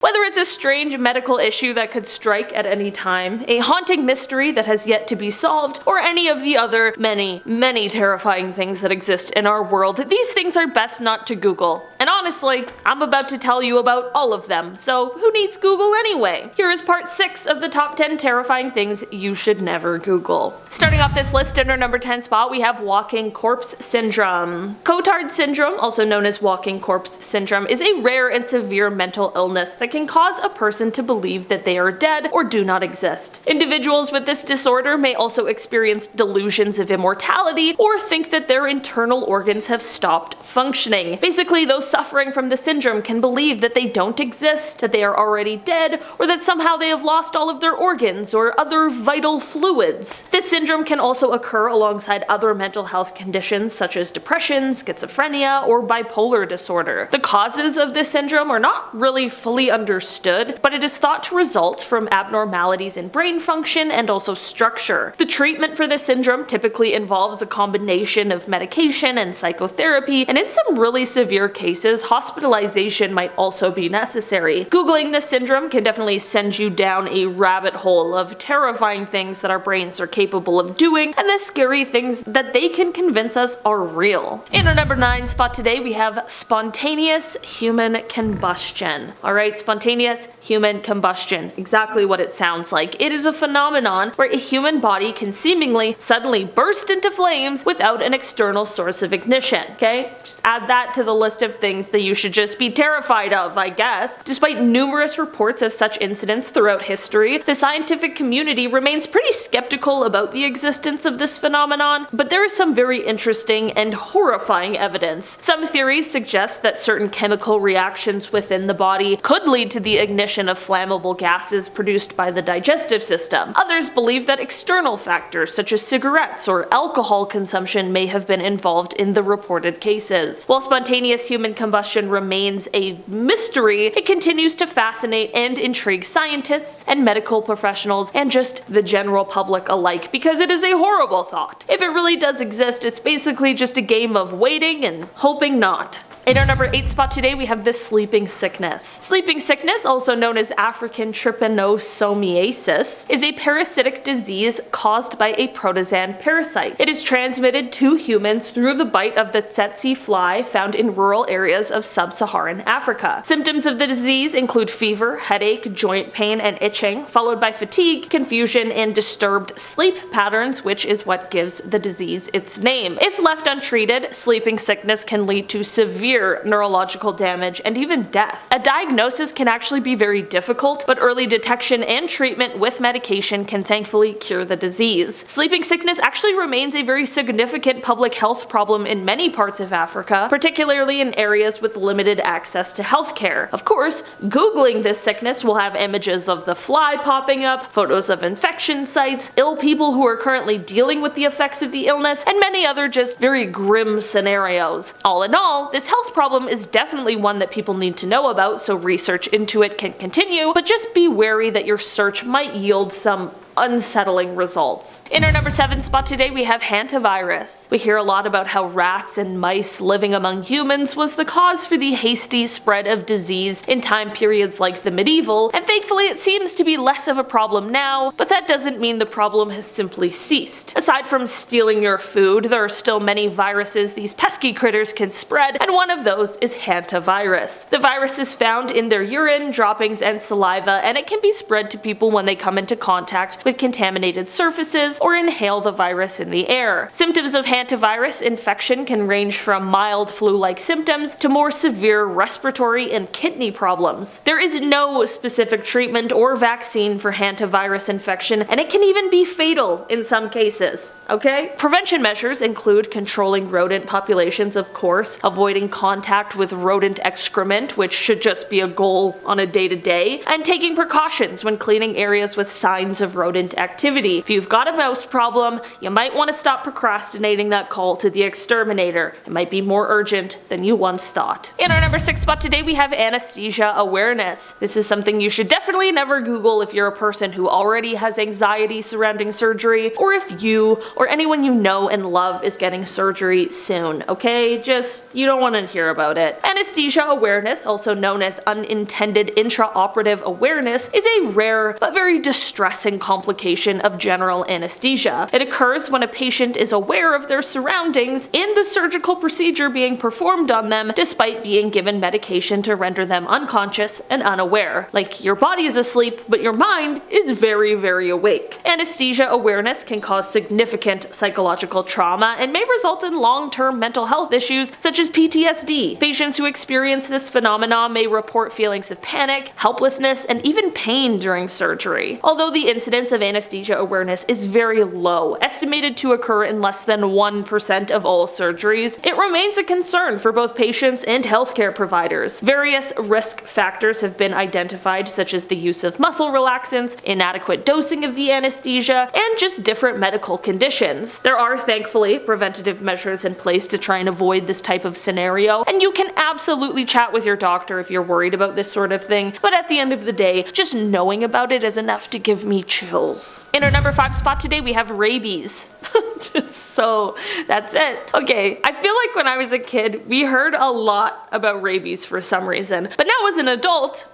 Whether it's a strange medical issue that could strike at any time, a haunting mystery that has yet to be solved, or any of the other many terrifying things that exist in our world, these things are best not to Google. And honestly, I'm about to tell you about all of them, so who needs Google anyway? Here is part 6 of the top 10 terrifying things you should never Google. Starting off this list in our number 10 spot, we have walking corpse syndrome. Cotard syndrome, also known as walking corpse syndrome, is a rare and severe mental illness that can cause a person to believe that they are dead or do not exist. Individuals with this disorder may also experience delusions of immortality or think that their internal organs have stopped functioning. Basically, those suffering from the syndrome can believe that they don't exist, that they are already dead, or that somehow they have lost all of their organs or other vital fluids. This syndrome can also occur alongside other mental health conditions such as depression, schizophrenia, or bipolar disorder. The causes of this syndrome are not really fully understood, but it is thought to result from abnormalities in brain function and also structure. The treatment for this syndrome typically involves a combination of medication and psychotherapy, and in some really severe cases, hospitalization might also be necessary. Googling this syndrome can definitely send you down a rabbit hole of terrifying things that our brains are capable of doing, and the scary things that they can convince us are real. In our number 9 spot today, we have spontaneous human combustion. Alright, spontaneous human combustion. Exactly what it sounds like. It is a phenomenon where a human body can seemingly suddenly burst into flames without an external source of ignition. Okay? Just add that to the list of things that you should just be terrified of, I guess. Despite numerous reports of such incidents throughout history, the scientific community remains pretty skeptical about the existence of this phenomenon, but there is some very interesting and horrifying evidence. Some theories suggest that certain chemical reactions within the body could lead to the ignition of flammable gases produced by the digestive system. Others believe that external factors such as cigarettes or alcohol consumption may have been involved in the reported cases. While spontaneous human combustion remains a mystery, it continues to fascinate and intrigue scientists and medical professionals and just the general public alike because it is a horrible thought. If it really does exist, it's basically just a game of waiting and hoping not. In our number 8 spot today, we have the sleeping sickness. Sleeping sickness, also known as African trypanosomiasis, is a parasitic disease caused by a protozoan parasite. It is transmitted to humans through the bite of the tsetse fly found in rural areas of sub-Saharan Africa. Symptoms of the disease include fever, headache, joint pain, and itching, followed by fatigue, confusion, and disturbed sleep patterns, which is what gives the disease its name. If left untreated, sleeping sickness can lead to severe neurological damage and even death. A diagnosis can actually be very difficult, but early detection and treatment with medication can thankfully cure the disease. Sleeping sickness actually remains a very significant public health problem in many parts of Africa, particularly in areas with limited access to healthcare. Of course, Googling this sickness will have images of the fly popping up, photos of infection sites, ill people who are currently dealing with the effects of the illness, and many other just very grim scenarios. All in all, this health problem is definitely one that people need to know about, so research into it can continue, but just be wary that your search might yield some unsettling results. In our number 7 spot today, we have hantavirus. We hear a lot about how rats and mice living among humans was the cause for the hasty spread of disease in time periods like the medieval, and thankfully it seems to be less of a problem now, but that doesn't mean the problem has simply ceased. Aside from stealing your food, there are still many viruses these pesky critters can spread, and one of those is hantavirus. The virus is found in their urine, droppings, and saliva, and it can be spread to people when they come into contact with contaminated surfaces or inhale the virus in the air. Symptoms of hantavirus infection can range from mild flu-like symptoms to more severe respiratory and kidney problems. There is no specific treatment or vaccine for hantavirus infection, and it can even be fatal in some cases. Okay? Prevention measures include controlling rodent populations, of course, avoiding contact with rodent excrement, which should just be a goal on a day-to-day, and taking precautions when cleaning areas with signs of rodent rodent activity. If you've got a mouse problem, you might want to stop procrastinating that call to the exterminator. It might be more urgent than you once thought. In our number 6 spot today, we have anesthesia awareness. This is something you should definitely never Google if you're a person who already has anxiety surrounding surgery, or if you or anyone you know and love is getting surgery soon, okay? Just, you don't want to hear about it. Anesthesia awareness, also known as unintended intraoperative awareness, is a rare but very distressing complication of general anesthesia. It occurs when a patient is aware of their surroundings in the surgical procedure being performed on them, despite being given medication to render them unconscious and unaware. Like, your body is asleep, but your mind is very, very awake. Anesthesia awareness can cause significant psychological trauma and may result in long-term mental health issues such as PTSD. Patients who experience this phenomenon may report feelings of panic, helplessness, and even pain during surgery. Although the incidence of anesthesia awareness is very low, estimated to occur in less than 1% of all surgeries, it remains a concern for both patients and healthcare providers. Various risk factors have been identified, such as the use of muscle relaxants, inadequate dosing of the anesthesia, and just different medical conditions. There are thankfully preventative measures in place to try and avoid this type of scenario, and you can absolutely chat with your doctor if you're worried about this sort of thing, but at the end of the day, just knowing about it is enough to give me chills. In our number 5 spot today, we have rabies. That's it. Okay, I feel like when I was a kid, we heard a lot about rabies for some reason, but now as an adult,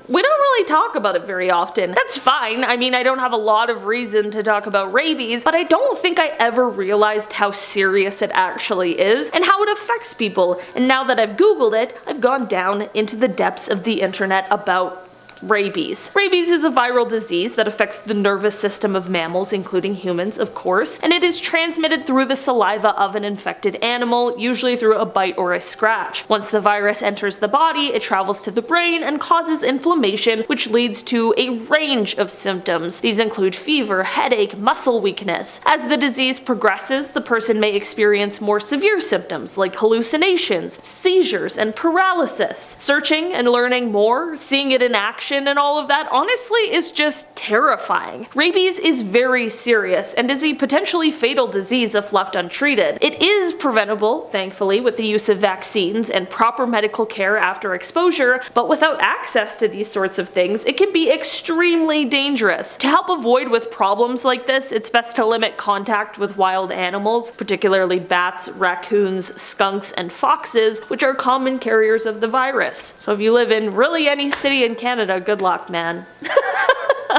we don't really talk about it very often. That's fine. I mean, I don't have a lot of reason to talk about rabies, but I don't think I ever realized how serious it actually is and how it affects people. And now that I've Googled it, I've gone down into the depths of the internet about rabies. Rabies is a viral disease that affects the nervous system of mammals, including humans, of course, and it is transmitted through the saliva of an infected animal, usually through a bite or a scratch. Once the virus enters the body, it travels to the brain and causes inflammation, which leads to a range of symptoms. These include fever, headache, muscle weakness. As the disease progresses, the person may experience more severe symptoms like hallucinations, seizures, and paralysis. Searching and learning more, seeing it in action, and all of that honestly is just terrifying. Rabies is very serious and is a potentially fatal disease if left untreated. It is preventable, thankfully, with the use of vaccines and proper medical care after exposure, but without access to these sorts of things, it can be extremely dangerous. To help avoid with problems like this, it's best to limit contact with wild animals, particularly bats, raccoons, skunks, and foxes, which are common carriers of the virus. So if you live in really any city in Canada, good luck, man.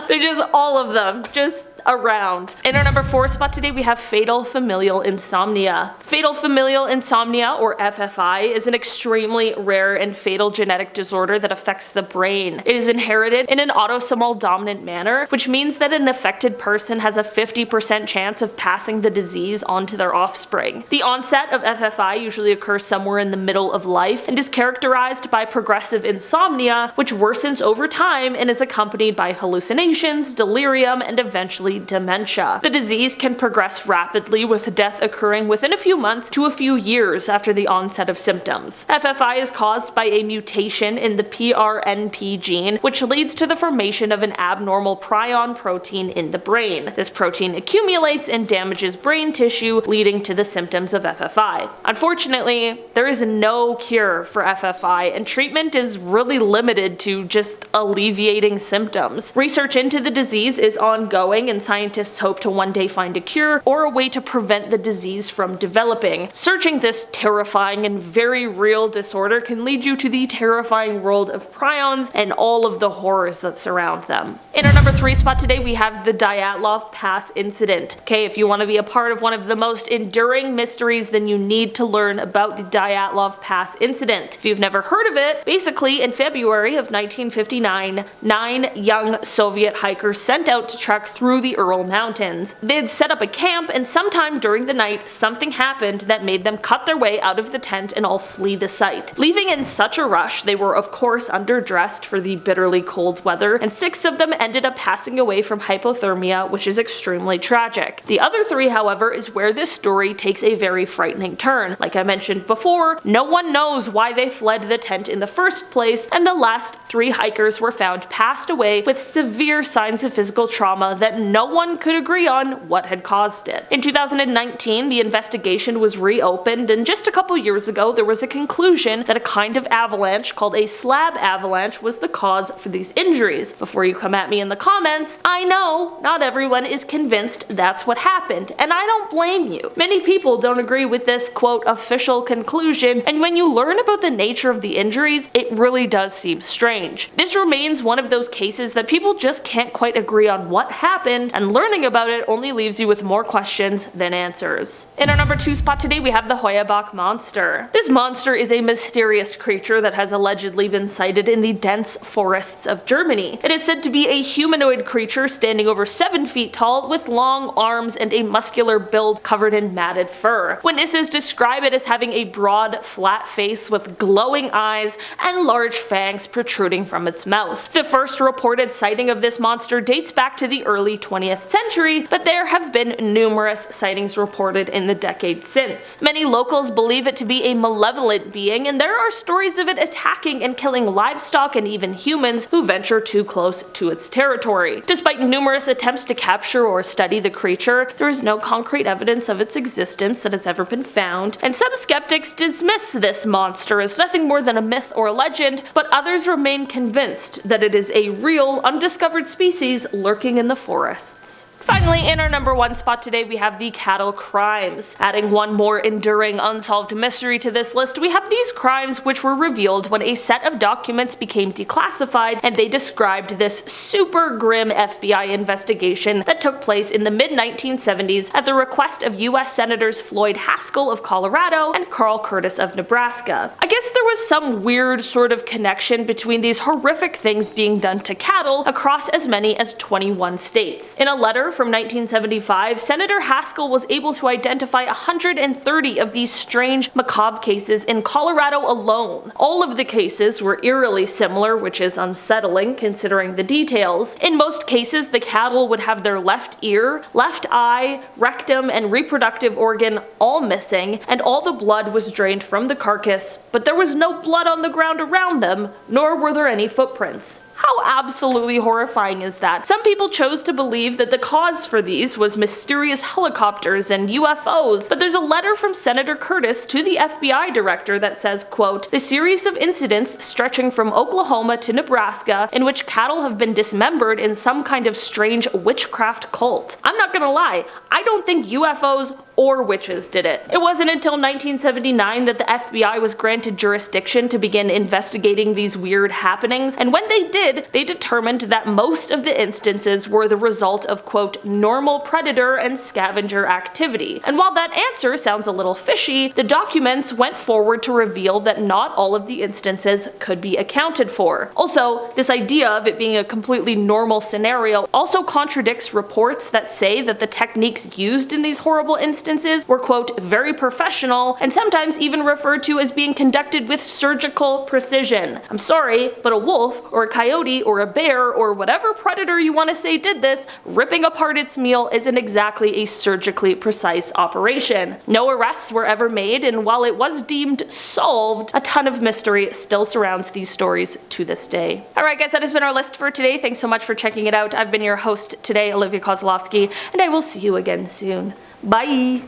They're just all of them, just around. In our number 4 spot today, we have fatal familial insomnia. Fatal familial insomnia, or FFI, is an extremely rare and fatal genetic disorder that affects the brain. It is inherited in an autosomal dominant manner, which means that an affected person has a 50% chance of passing the disease on to their offspring. The onset of FFI usually occurs somewhere in the middle of life and is characterized by progressive insomnia, which worsens over time and is accompanied by hallucinations, delirium, and eventually dementia. The disease can progress rapidly, with death occurring within a few months to a few years after the onset of symptoms. FFI is caused by a mutation in the PRNP gene, which leads to the formation of an abnormal prion protein in the brain. This protein accumulates and damages brain tissue, leading to the symptoms of FFI. Unfortunately, there is no cure for FFI, and treatment is really limited to just alleviating symptoms. Research into the disease is ongoing, and scientists hope to one day find a cure or a way to prevent the disease from developing. Searching this terrifying and very real disorder can lead you to the terrifying world of prions and all of the horrors that surround them. In our number 3 spot today, we have the Dyatlov Pass incident. Okay, if you want to be a part of one of the most enduring mysteries, then you need to learn about the Dyatlov Pass incident. If you've never heard of it, basically in February of 1959, 9 young Soviet hikers set out to trek through the Ural Mountains. They had set up a camp, and sometime during the night, something happened that made them cut their way out of the tent and all flee the site. Leaving in such a rush, they were of course underdressed for the bitterly cold weather, and 6 of them ended up passing away from hypothermia, which is extremely tragic. The other 3, however, is where this story takes a very frightening turn. Like I mentioned before, no one knows why they fled the tent in the first place, and the last 3 hikers were found passed away with severe signs of physical trauma that no no one could agree on what had caused it. In 2019, the investigation was reopened, and just a couple years ago there was a conclusion that a kind of avalanche called a slab avalanche was the cause for these injuries. Before you come at me in the comments, I know not everyone is convinced that's what happened, and I don't blame you. Many people don't agree with this quote official conclusion, and when you learn about the nature of the injuries, it really does seem strange. This remains one of those cases that people just can't quite agree on what happened, and learning about it only leaves you with more questions than answers. In our number 2 spot today, we have the Heuerbach monster. This monster is a mysterious creature that has allegedly been sighted in the dense forests of Germany. It is said to be a humanoid creature standing over 7 feet tall with long arms and a muscular build covered in matted fur. Witnesses describe it as having a broad, flat face with glowing eyes and large fangs protruding from its mouth. The first reported sighting of this monster dates back to the early 20th century, but there have been numerous sightings reported in the decades since. Many locals believe it to be a malevolent being, and there are stories of it attacking and killing livestock and even humans who venture too close to its territory. Despite numerous attempts to capture or study the creature, there is no concrete evidence of its existence that has ever been found, and some skeptics dismiss this monster as nothing more than a myth or a legend, but others remain convinced that it is a real, undiscovered species lurking in the forests. Finally, in our number 1 spot today, we have the cattle crimes. Adding one more enduring unsolved mystery to this list, we have these crimes which were revealed when a set of documents became declassified, and they described this super grim FBI investigation that took place in the mid-1970s at the request of US Senators Floyd Haskell of Colorado and Carl Curtis of Nebraska. I guess there was some weird sort of connection between these horrific things being done to cattle across as many as 21 states. In a letter from 1975, Senator Haskell was able to identify 130 of these strange, macabre cases in Colorado alone. All of the cases were eerily similar, which is unsettling considering the details. In most cases, the cattle would have their left ear, left eye, rectum, and reproductive organ all missing, and all the blood was drained from the carcass, but there was no blood on the ground around them, nor were there any footprints. How absolutely horrifying is that? Some people chose to believe that the cause for these was mysterious helicopters and UFOs, but there's a letter from Senator Curtis to the FBI director that says, quote, "The series of incidents stretching from Oklahoma to Nebraska in which cattle have been dismembered in some kind of strange witchcraft cult." I'm not gonna lie, I don't think UFOs or witches did it. It wasn't until 1979 that the FBI was granted jurisdiction to begin investigating these weird happenings, and when they did, they determined that most of the instances were the result of quote, "normal predator and scavenger activity." And while that answer sounds a little fishy, the documents went forward to reveal that not all of the instances could be accounted for. Also, this idea of it being a completely normal scenario also contradicts reports that say that the techniques used in these horrible instances were quote, "very professional," and sometimes even referred to as being conducted with surgical precision. I'm sorry, but a wolf or a coyote or a bear or whatever predator you want to say did this, ripping apart its meal isn't exactly a surgically precise operation. No arrests were ever made, and while it was deemed solved, a ton of mystery still surrounds these stories to this day. Alright guys, that has been our list for today. Thanks so much for checking it out. I've been your host today, Olivia Kozlowski, and I will see you again soon. Bye!